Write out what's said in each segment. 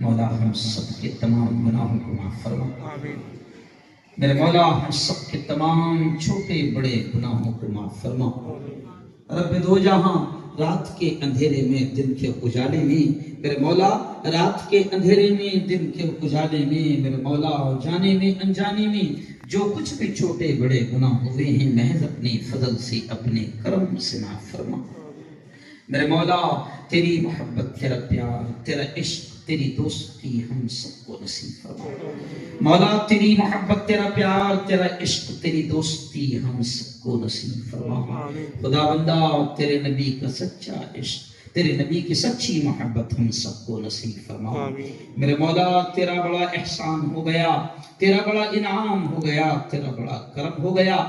مولا ہم سب کے تمام گناہوں کو معاف فرما، میرے مولا ہم سب کے تمام چھوٹے بڑے گناہوں کو معاف فرما۔ رب دو جہاں رات کے اندھیرے میں دن کے اجالے میں، میرے مولا رات کے اندھیرے میں دن کے اجالے میں، میرے مولا جانے میں انجانے میں جو کچھ بھی چھوٹے بڑے گناہ ہوئے ہیں محض اپنے فضل سے اپنے کرم سے معاف فرما۔ میرے مولا تیری محبت، تیرا پیار، تیرا عشق، تیری دوستی ہم سب کو نصیب فرما۔ مولا تیری محبت، تیرا پیار، تیرا عشق، تیری دوستی ہم سب کو نصیب فرما۔ خدا بندہ تیرے نبی کا سچا عشق، تیرے نبی کی سچی محبت ہم سب کو نصیب فرما۔ میرے مولا تیرا بڑا احسان ہو گیا، تیرا بڑا انعام ہو گیا، تیرا بڑا کرم ہو گیا۔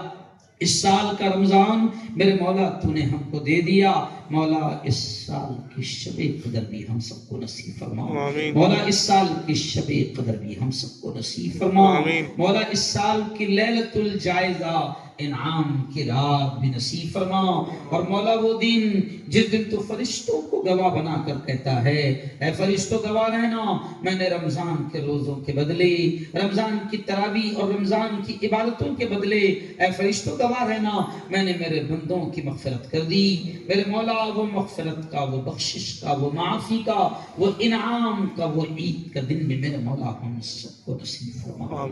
اس سال کا رمضان میرے مولا تو نے ہم کو دے دیا، مولا اس سال کی شب قدر بھی ہم سب کو نصیب فرما۔ مولا اس سال کی شب قدر بھی ہم سب کو نصیب فرما۔ مولا اس سال کی لیلۃ الجائزہ انعام کی رات بھی نصیب فرما۔ اور مولا وہ دن جس دن تو فرشتوں کو گواہ بنا کر کہتا ہے اے فرشتوں گواہ رہنا، میں نے رمضان کے روزوں کے بدلے، رمضان کی تراویح اور رمضان کی عبادتوں کے بدلے اے فرشتوں گواہ رہنا میں نے میرے بندوں کی مغفرت کر دی۔ میرے مولا وہ مغفرت کا، وہ بخشش کا، وہ معافی کا، وہ انعام کا، وہ عید کا دن بھی میرے مولا ہم سب کو نصیب فرما۔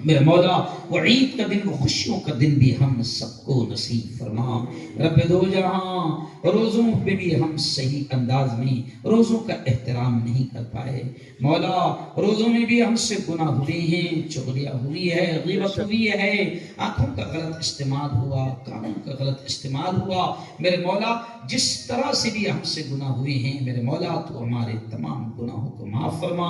میرے مولا وہ عید کا دن، وہ خوشیوں کا دن بھی ہم سب کو نصیب فرما۔ رب دو جہاں روزوں پہ بھی ہم صحیح انداز میں روزوں کا احترام نہیں کر پائے، مولا روزوں میں بھی ہم سے گناہ ہوئے ہیں، چغلیاں ہوئی ہے، غیبت ہوئی ہے، آنکھوں کا غلط استعمال ہوا، کانوں کا غلط استعمال ہوا۔ میرے مولا جس طرح سے بھی ہم سے گناہ ہوئے ہیں میرے مولا تو ہمارے تمام گناہوں کو معاف فرما،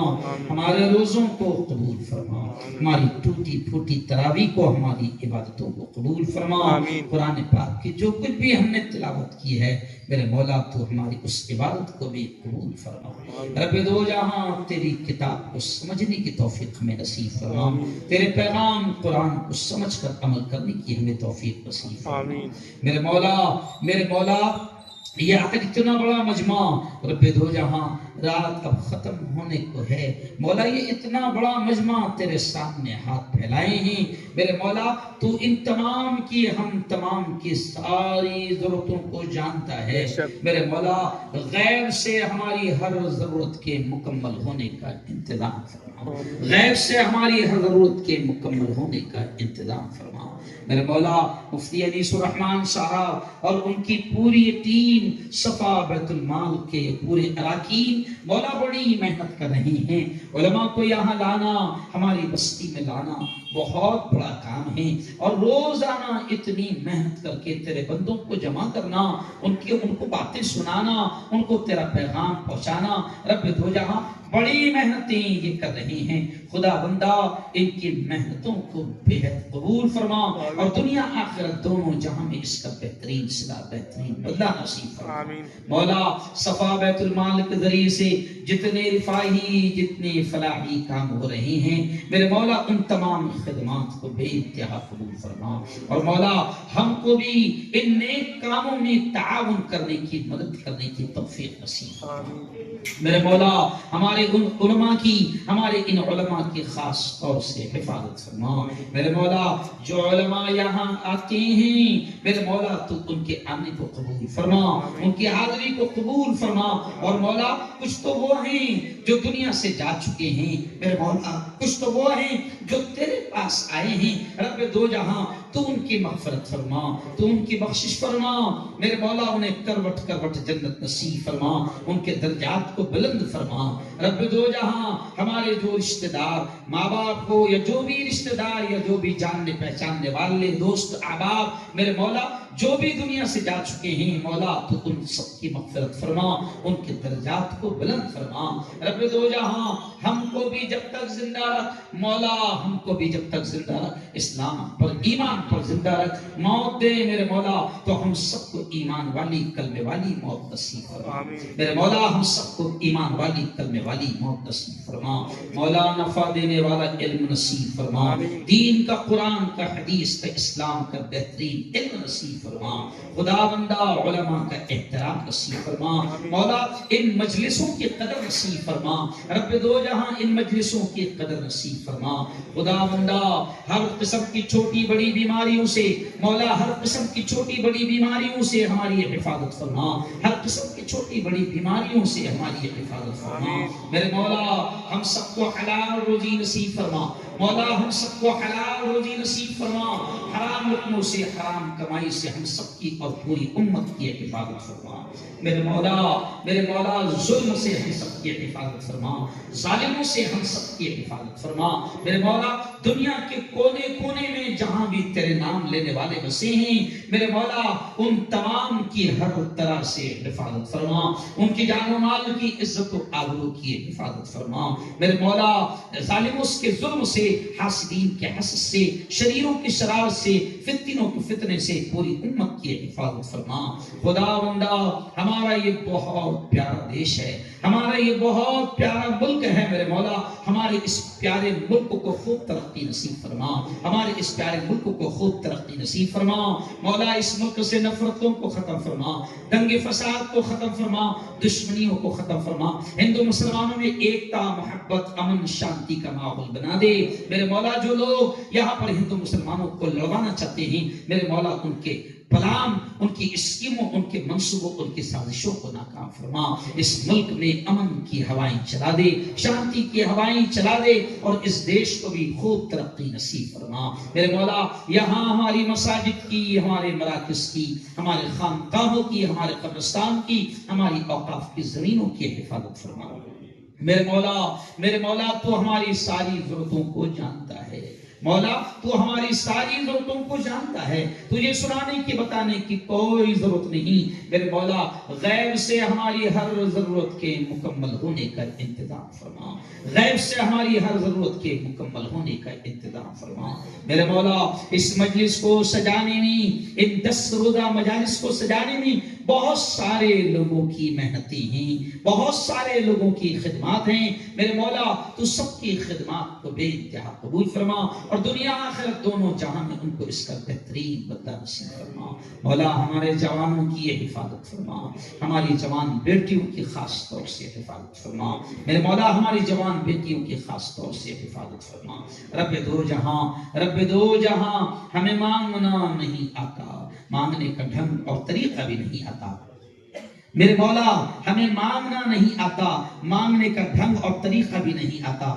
ہمارے روزوں کو قبول فرما، ہماری ٹوٹی پھوٹی تراویح کو، ہماری عبادتوں کو قبول فرما۔ قرآن پاک کی جو کچھ بھی ہم نے تلاوت کی ہے میرے مولا تو ہماری اس عبادت کو بھی قبول فرما۔ رب دو جہاں تیری کتاب کو سمجھنے کی توفیق ہمیں نصیب فرما، تیرے پیغام قرآن کو سمجھ کر عمل کرنے کی ہمیں توفیق نصیب فرما۔ میرے مولا یہ آخر اتنا بڑا مجمع رب دو جہاں رات اب ختم ہونے کو ہے، مولا یہ اتنا بڑا مجمع تیرے سامنے ہاتھ پھیلائے ہیں میرے مولا تو ان تمام کی، ہم تمام کی ساری ضرورتوں کو جانتا ہے میرے مولا، غیب سے ہماری ہر ضرورت کے مکمل ہونے کا انتظام فرما، غیب سے ہماری ہر ضرورت کے مکمل ہونے کا انتظام فرما۔ میرے مولا مفتی انیس الرحمن صاحب اور ان کی پوری ٹیم، صفا بیت المال کے پورے اراکین مولا بڑی محنت کر رہے ہیں، علماء کو یہاں لانا، ہماری بستی میں لانا بہت بڑا کام ہے، اور روزانہ اتنی محنت کر کے تیرے بندوں کو جمع کرنا، ان کو باتیں سنانا، ان کو تیرا پیغام پہنچانا، رب دو جہاں بڑی محنتیں یہ کر رہے ہیں، خدا بندہ ان کی محنتوں کو بہت قبول فرما، اور دنیا آخرت دونوں جہاں میں اس کا بہترین صلاح، بہترین بدلہ نصیب فرما۔ مولا صفا بیت المال کے ذریعے سے جتنے رفاہی، جتنے فلاحی کام ہو رہے ہیں میرے مولا ان تمام خدمات کو بے انتہا قبول فرما، اور مولا ہم کو بھی ان نیک کاموں میں تعاون کرنے کی، مدد کرنے کی توفیق نصیب فرما۔ میرے مولا ہمارے ان علماء کی، ہمارے ان علماء کی خاص طور سے حفاظت فرما۔ میرے مولا جو علماء یہاں آتے ہیں میرے مولا تو ان کے آنے کو قبول فرما، ان کی حاضری کو قبول فرما، اور مولا کچھ تو وہ ہیں جو دنیا سے جا چکے ہیں میرے مولا، کچھ تو وہ ہیں جو تیرے پاس آئے ہیں، رب دو جہاں تو ان کی مغفرت فرما، تو ان کی بخشش فرما میرے مولا، انہیں کروٹ کروٹ جنت نصیب فرما، ان کے درجات کو بلند فرما۔ رب دو جہاں ہمارے جو رشتہ دار، ماں باپ ہو یا جو بھی رشتہ دار یا جو بھی جاننے پہچاننے والے دوست احباب میرے مولا جو بھی دنیا سے جا چکے ہیں مولا تو ان سب کی مغفرت فرما، ان کے درجات کو بلند فرما۔ رب دو جہاں ہم کو بھی جب تک زندہ رکھ مولا، ہم کو بھی جب تک زندہ رکھ اسلام پر ایمان پر زندہ رکھ، موت دے میرے مولا تو ہم سب کو ایمان والی کلمے والی موت نصیب فرما میرے مولا، ہم سب کو ایمان والی کلمے والی موت نصیب فرما مولا، نفع دینے والا علم نصیب فرما، دین کا، قرآن کا، حدیث کا، اسلام کا بہترین علم نصیب فرما، خدا بندہ علماء کا احترام نصیب فرما مولا، ان مجلسوں کی قدر نصیب فرما رب دو جہاں، ان مجلسوں کی قدر نصیب فرما خدا بندہ، ہر قسم کی چھوٹی بڑی بیماریوں سے مولا، ہر قسم کی چھوٹی بڑی بیماریوں سے ہماری حفاظت فرما، ہر قسم کی چھوٹی بڑی بیماریوں سے ہماری حفاظت فرما میرے مولا، ہم سب کو حلال روزی نصیب فرما مولا، ہم سب کو حلال روزی نصیب فرما، حرام لقموں سے، حرام کمائی سے ہم سب کی اور پوری امت کی حفاظت فرما میرے مولا، ظلم سے ہم سب کی حفاظت فرما، ظالموں سے ہم سب کی حفاظت فرما میرے مولا، دنیا کے کونے کونے میں جہاں بھی تیرے نام لینے والے بسے ہیں میرے مولا، ان تمام کی ہر طرح سے حفاظت فرما، ان کی جان و مال کی عزت و آبرو کی حفاظت فرما میرے مولا، ظالموں کے ظلم سے، حاسدین کے حسد سے، شریروں کی شرارت سے، فتنوں کے فتنے سے پوری امت کی حفاظت فرما خدا بندہ، ہمارا یہ بہت پیارا دیش ہے، ہمارا یہ بہت پیارا ملک ہے میرے مولا، ہمارے اس پیارے ملک کو خوب ترقی نصیب فرما، ہمارے اس پیارے ملک کو خوب ترقی نصیب فرما مولا، اس ملک سے نفرتوں کو ختم فرما، دنگے فساد کو ختم فرما، دشمنیوں کو ختم فرما، ہندو مسلمانوں میں ایکتا، محبت، امن، شانتی کا ماحول بنا دے میرے مولا، جو لوگ یہاں پر ہندو مسلمانوں کو لڑوانا چاہتے ہیں میرے مولا، ان کے پلان، ان کی اسکیموں، ان کے منصوبوں، ان کی سازشوں کو ناکام فرما، اس ملک میں امن کی ہوائیں چلا دے، شانتی کی ہوائیں چلا دے، اور اس دیش کو بھی خوب ترقی نصیب فرما میرے مولا، یہاں ہماری مساجد کی، ہمارے مراکز کی، ہمارے خانقاہوں کی، ہمارے قبرستان کی، ہماری اوقاف کی زمینوں کی حفاظت فرما میرے مولا، تو ہماری ساری ضرورتوں کو جانتا ہے مولا، تو ہماری ساری ضرورتوں کو جانتا ہے، تجھے سنانے کی، بتانے کی کوئی ضرورت نہیں میرے مولا، غیب سے ہماری ہر ضرورت کے مکمل ہونے کا انتظام فرما، غیب سے ہماری ہر ضرورت کے مکمل ہونے کا انتظام فرما میرے مولا، اس مجلس کو سجانے میں، ان 10 روزہ مجالس کو سجانے میں بہت سارے لوگوں کی محنتیں ہیں، بہت سارے لوگوں کی خدمات ہیں میرے مولا، تو سب کی خدمات کو بے انتہا قبول فرما، اور دنیا آخرت دونوں جہاں میں ان کو اس کا بہترین بدلہ نصیب فرما مولا، ہمارے جوانوں کی یہ حفاظت فرما، ہماری جوان بیٹیوں کی خاص طور سے حفاظت فرما میرے مولا، ہماری جوان بیٹیوں کی خاص طور سے حفاظت فرما رب دو جہاں ہمیں مانگنا نہیں آتا، مانگنے کا ڈھنگ اور طریقہ بھی نہیں آتا میرے مولا، ہمیں مانگنا نہیں آتا، مانگنے کا ڈھنگ اور طریقہ بھی نہیں آتا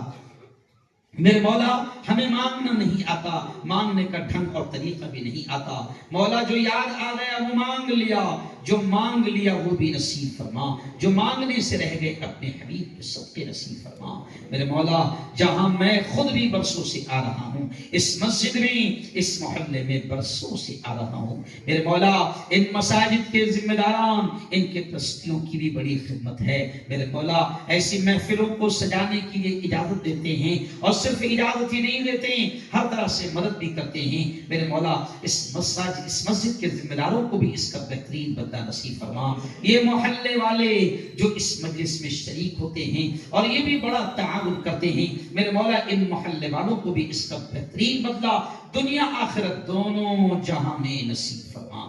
میرے مولا، ہمیں مانگنا نہیں آتا، مانگنے کا ڈھنگ اور طریقہ بھی نہیں آتا مولا، جو یاد آ گیا وہ مانگ لیا، جو مانگ لیا وہ بھی نصیب فرما، جو مانگنے سے رہ گئے اپنے حبیب کے صدقے نصیب فرما میرے مولا، جہاں میں خود بھی برسوں سے آ رہا ہوں، اس مسجد میں، اس محلے میں برسوں سے آ رہا ہوں میرے مولا، ان مساجد کے ذمہ داران، ان کے ٹرسٹیوں کی بھی بڑی خدمت ہے میرے مولا، ایسی محفلوں کو سجانے کے لیے اجازت دیتے ہیں، اور صرف اجازت ہی نہیں دیتے ہیں، ہر طرح سے مدد بھی کرتے ہیں میرے مولا، اس مسجد کے ذمہ داروں کو بھی اس کا بہترین بدلہ نصیب فرما، یہ محلے والے جو اس مجلس میں شریک ہوتے ہیں اور یہ بھی بڑا تعاون کرتے ہیں میرے مولا، ان محلے والوں کو بھی اس کا بہترین بدلہ دنیا آخرت دونوں جہاں میں نصیب فرما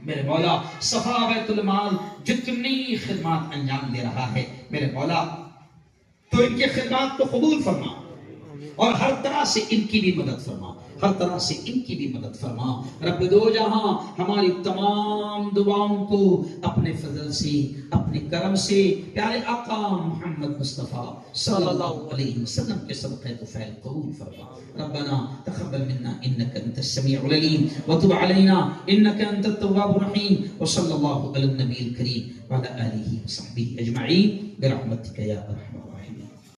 میرے مولا، صفا بیت المال جتنی خدمات انجام دے رہا ہے میرے مولا، تو ان کی خدمات کو قبول فرما، اور ہر طرح سے ان کی بھی مدد فرما، ہر طرح سے ان کی بھی مدد فرما رب دو جہاں، ہماری تمام دعاؤں کو اپنے فضل سے، اپنے کرم سے پیارے آقا محمد مصطفیٰ صلی اللہ علیہ وسلم کے صدقے تو فعل قبول فرما ربنا تقبل منا انك انت السميع العليم وتب علينا انك انت التواب الرحيم وصلى الله على النبي الكريم وعلى اله وصحبه اجمعين برحمتك يا ارحم الراحمين.